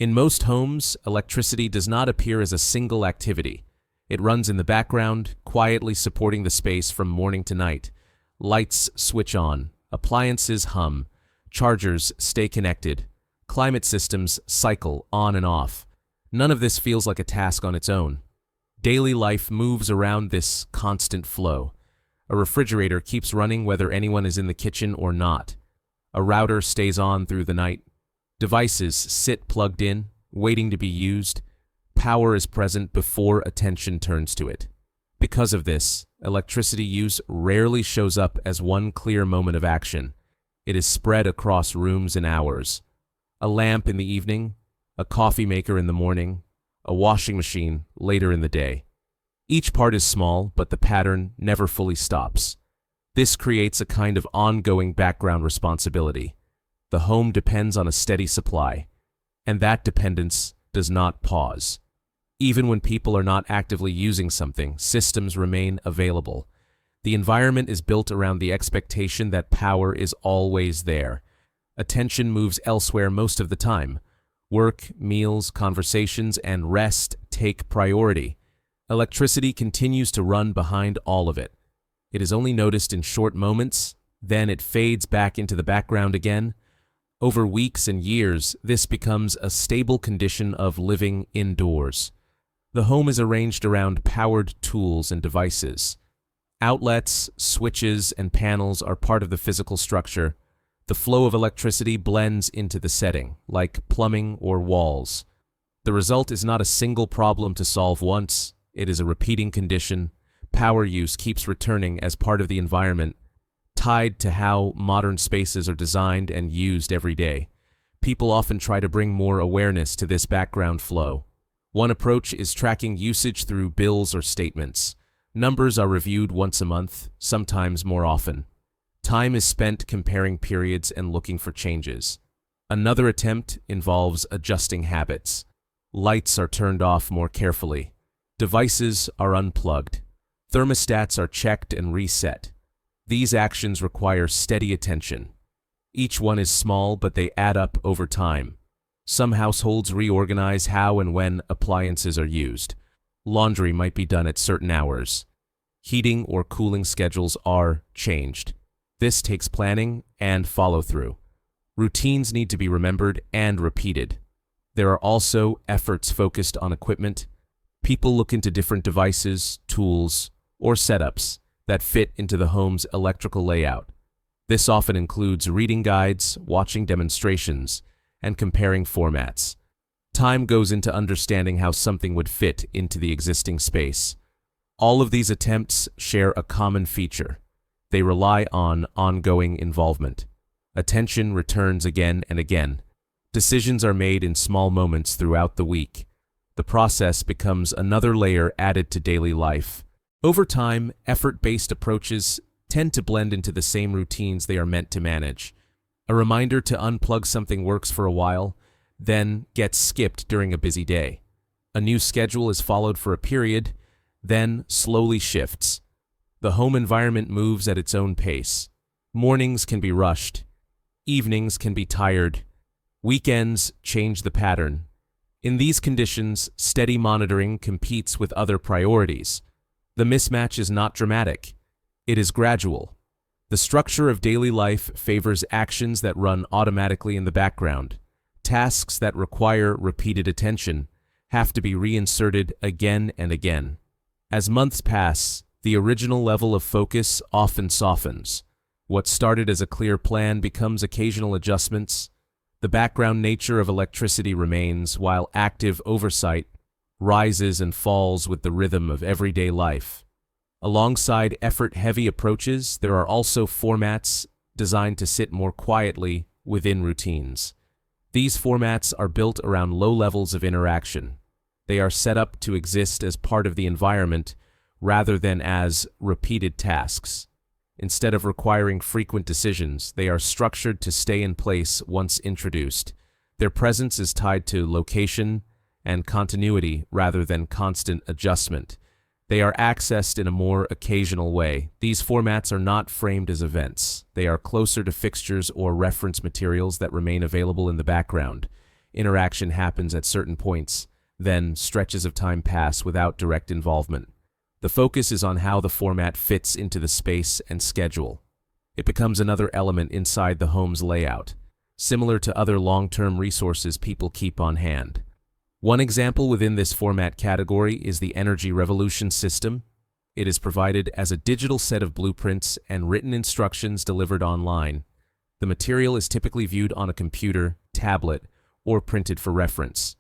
In most homes, electricity does not appear as a single activity. It runs in the background, quietly supporting the space from morning to night. Lights switch on, appliances hum, chargers stay connected, climate systems cycle on and off. None of this feels like a task on its own. Daily life moves around this constant flow. A refrigerator keeps running whether anyone is in the kitchen or not. A router stays on through the night. Devices sit plugged in, waiting to be used. Power is present before attention turns to it. Because of this, electricity use rarely shows up as one clear moment of action. It is spread across rooms and hours. A lamp in the evening, a coffee maker in the morning, a washing machine later in the day. Each part is small, but the pattern never fully stops. This creates a kind of ongoing background responsibility. The home depends on a steady supply, and that dependence does not pause. Even when people are not actively using something, systems remain available. The environment is built around the expectation that power is always there. Attention moves elsewhere most of the time. Work, meals, conversations, and rest take priority. Electricity continues to run behind all of it. It is only noticed in short moments, then it fades back into the background again. Over weeks and years, this becomes a stable condition of living indoors. The home is arranged around powered tools and devices. Outlets, switches, and panels are part of the physical structure. The flow of electricity blends into the setting, like plumbing or walls. The result is not a single problem to solve once. It is a repeating condition. Power use keeps returning as part of the environment, tied to how modern spaces are designed and used every day. People often try to bring more awareness to this background flow. One approach is tracking usage through bills or statements. Numbers are reviewed once a month, sometimes more often. Time is spent comparing periods and looking for changes. Another attempt involves adjusting habits. Lights are turned off more carefully. Devices are unplugged. Thermostats are checked and reset. These actions require steady attention. Each one is small, but they add up over time. Some households reorganize how and when appliances are used. Laundry might be done at certain hours. Heating or cooling schedules are changed. This takes planning and follow-through. Routines need to be remembered and repeated. There are also efforts focused on equipment. People look into different devices, tools, or setups that fit into the home's electrical layout. This often includes reading guides, watching demonstrations, and comparing formats. Time goes into understanding how something would fit into the existing space. All of these attempts share a common feature. They rely on ongoing involvement. Attention returns again and again. Decisions are made in small moments throughout the week. The process becomes another layer added to daily life. Over time, effort-based approaches tend to blend into the same routines they are meant to manage. A reminder to unplug something works for a while, then gets skipped during a busy day. A new schedule is followed for a period, then slowly shifts. The home environment moves at its own pace. Mornings can be rushed. Evenings can be tired. Weekends change the pattern. In these conditions, steady monitoring competes with other priorities. The mismatch is not dramatic. It is gradual. The structure of daily life favors actions that run automatically in the background. Tasks that require repeated attention have to be reinserted again and again. As months pass, the original level of focus often softens. What started as a clear plan becomes occasional adjustments. The background nature of electricity remains, while active oversight rises and falls with the rhythm of everyday life. Alongside effort-heavy approaches, there are also formats designed to sit more quietly within routines. These formats are built around low levels of interaction. They are set up to exist as part of the environment rather than as repeated tasks. Instead of requiring frequent decisions, they are structured to stay in place once introduced. Their presence is tied to location and continuity rather than constant adjustment. They are accessed in a more occasional way. These formats are not framed as events. They are closer to fixtures or reference materials that remain available in the background. Interaction happens at certain points, then stretches of time pass without direct involvement. The focus is on how the format fits into the space and schedule. It becomes another element inside the home's layout, similar to other long-term resources people keep on hand. One example within this format category is the Energy Revolution system. It is provided as a digital set of blueprints and written instructions delivered online. The material is typically viewed on a computer, tablet, or printed for reference.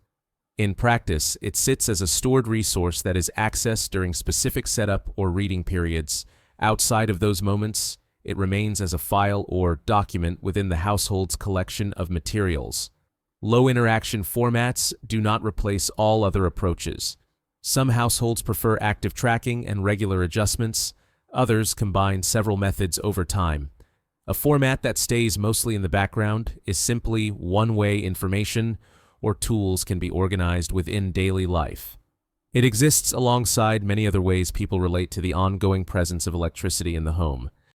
In practice, it sits as a stored resource that is accessed during specific setup or reading periods. Outside of those moments, it remains as a file or document within the household's collection of materials. Low-interaction formats do not replace all other approaches. Some households prefer active tracking and regular adjustments. Others combine several methods over time. A format that stays mostly in the background is simply one way information or tools can be organized within daily life. It exists alongside many other ways people relate to the ongoing presence of electricity in the home.